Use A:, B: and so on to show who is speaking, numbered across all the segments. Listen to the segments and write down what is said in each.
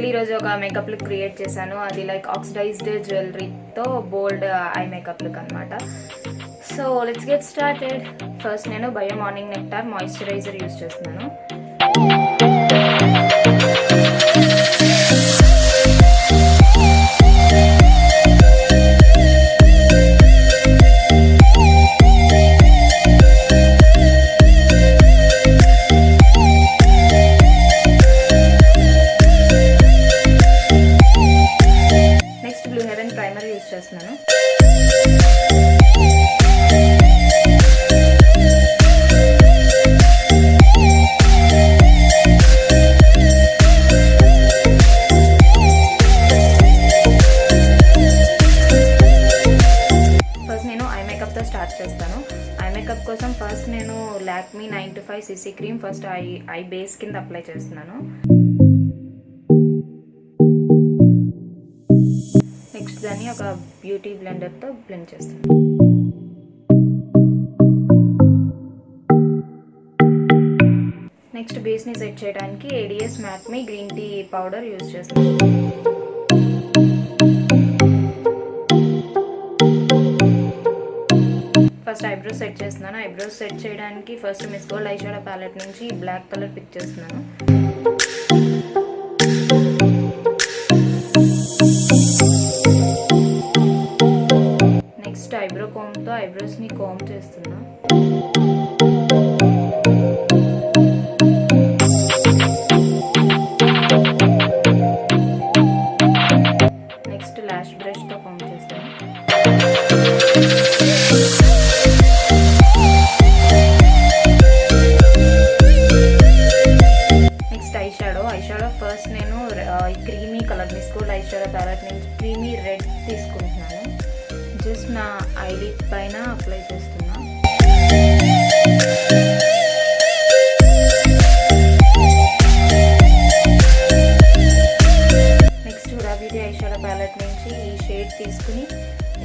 A: Actually ఈరోజు ఒక makeup look create చేశాను. అది లైక్ ఆక్సిడైజ్డ్ జ్యువెలరీతో బోల్డ్ ఐ మేకప్ లుక్ అనమాట. So let's get started. First నేను bio morning nectar moisturiser use చేస్తున్నాను. ప్రైమర్ యూజ్ చేస్తున్నాను. ఫస్ట్ నేను ఐ మేకప్తో స్టార్ట్ చేస్తాను. ఐ మేకప్ కోసం ఫస్ట్ నేను Lakme 925 CC cream first eye base కింద అప్లై చేస్తున్నాను. దాన్ని ఒక బ్యూటీ బ్లెండర్తో బ్లెండ్ చేస్తాను. నెక్స్ట్ బేస్ని సెట్ చేయడానికి ADS matte me green tea powder use చేస్తాను. ఫస్ట్ ఐబ్రోస్ సెట్ చేస్తున్నాను. ఐబ్రోస్ సెట్ చేయడానికి first miss gold eye shadow palette నుంచి బ్లాక్ కలర్ పిక్ చేస్తున్నాను. ఐబ్రో కోమ్తో ఐబ్రోస్ని కోమ్ చేస్తున్నా. నెక్స్ట్ లాష్ బ్రష్తో కోమ్ చేస్తున్నా. నెక్స్ట్ ఐ షాడో ఫస్ట్ నేను creamy colour miss gold eye shadow palette నుంచి క్రీమీ రెడ్ తీసుకుంటున్నాను. జస్ట్ నా ఐలిడ్ పైన అప్లై చేస్తున్నా. Next Huda beauty eye shadow palette నుంచి ఈ షేడ్ తీసుకుని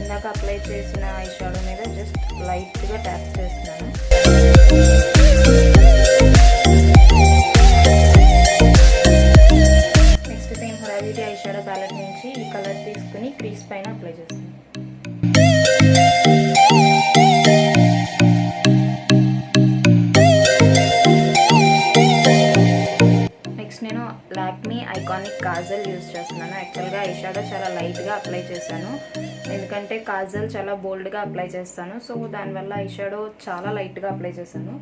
A: ఇందాక అప్లై చేసిన ఐ షాడో మీద జస్ట్ లైట్గా ట్యాప్ చేస్తున్నాను. Next same Huda beauty eye shadow palette నుంచి ఈ కలర్ తీసుకుని క్రీస్ పైన అప్లై చేస్తున్నాను. నెక్స్ట్ నేను లాక్మీ ఐకానిక్ కాజల్ యూజ్ చేస్తున్నాను. యాక్చువల్గా ఐ షాడో చాలా లైట్గా అప్లై చేశాను, ఎందుకంటే కాజల్ చాలా బోల్డ్గా అప్లై చేస్తాను. సో దానివల్ల ఐ షాడో చాలా లైట్గా అప్లై చేశాను.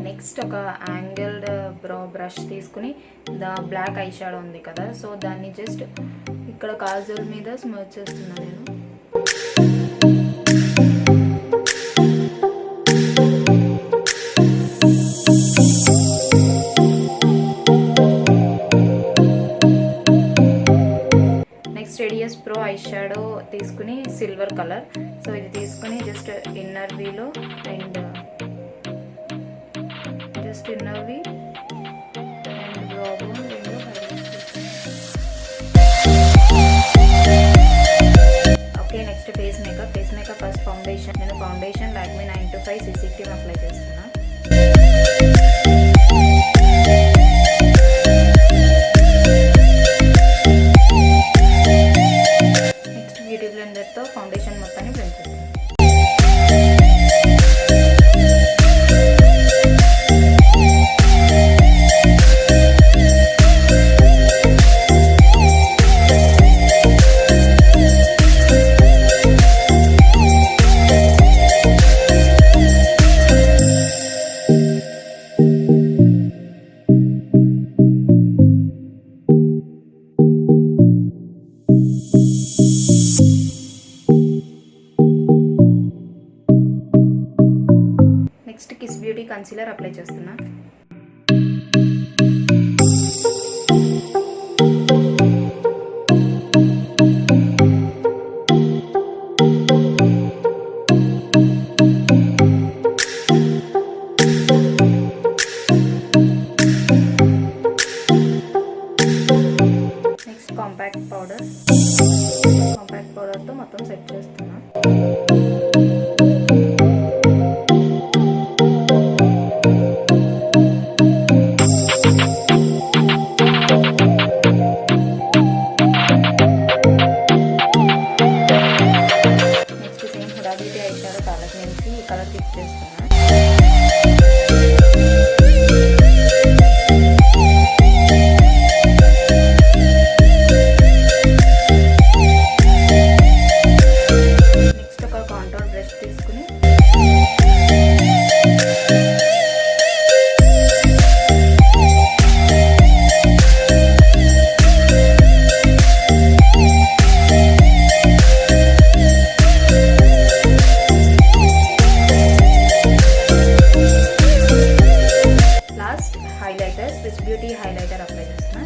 A: నెక్స్ట్ ఒక యాంగిల్డ్ బ్రష్ తీసుకుని బ్లాక్ ఐ షాడో ఉంది కదా, సో దాన్ని జస్ట్ ఇక్కడ కాజల్ మీద స్మర్చ్ చేస్తున్నాను నేను. Next ADS Pro eye shadow తీసుకుని సిల్వర్ కలర్, సో ఇది తీసుకుని జస్ట్ ఇన్నర్ వీలో and inner V and brow bone రెండు okay. Next face makeup first foundation. నేను foundation Lakme 925 CC cream apply చేస్తున్నా. నెక్స్ట్ బ్యూటీ బ్లెండర్తో ఫౌండేషన్ మొత్తాన్ని బ్లెండ్ చేస్తాను. Next kiss beauty concealer apply చేస్తున్నా. అనేసి ఈ కలర్ పిక్ చేస్తాను. నెక్స్ట్ ఒక కాంటోర్ బ్రష్ తీసుకుని స్విస్ బ్యూటీ హైలైటర్ అప్లై చేస్తున్నా.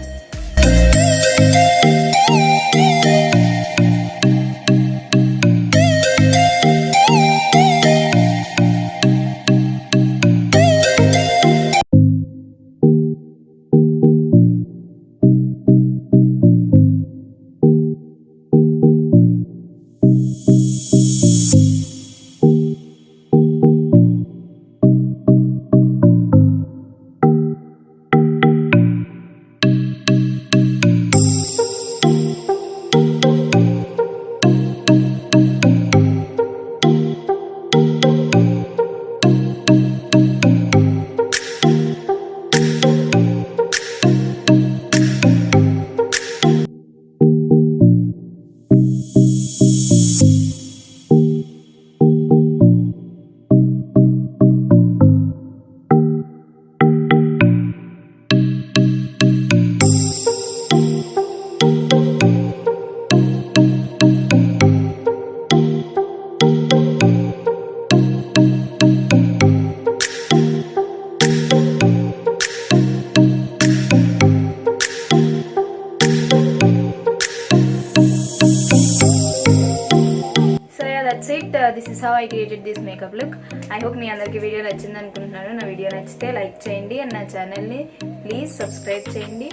A: That's it. This is how I created this makeup look. I hope మీ అందరికీ వీడియో నచ్చింది అనుకుంటున్నాను. నా వీడియో నచ్చితే లైక్ చేయండి అండ్ నా ఛానల్ని ప్లీజ్ సబ్స్క్రైబ్ చేయండి.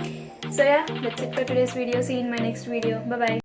A: So yeah, that's it for today's video. See you in my next video. Bye bye.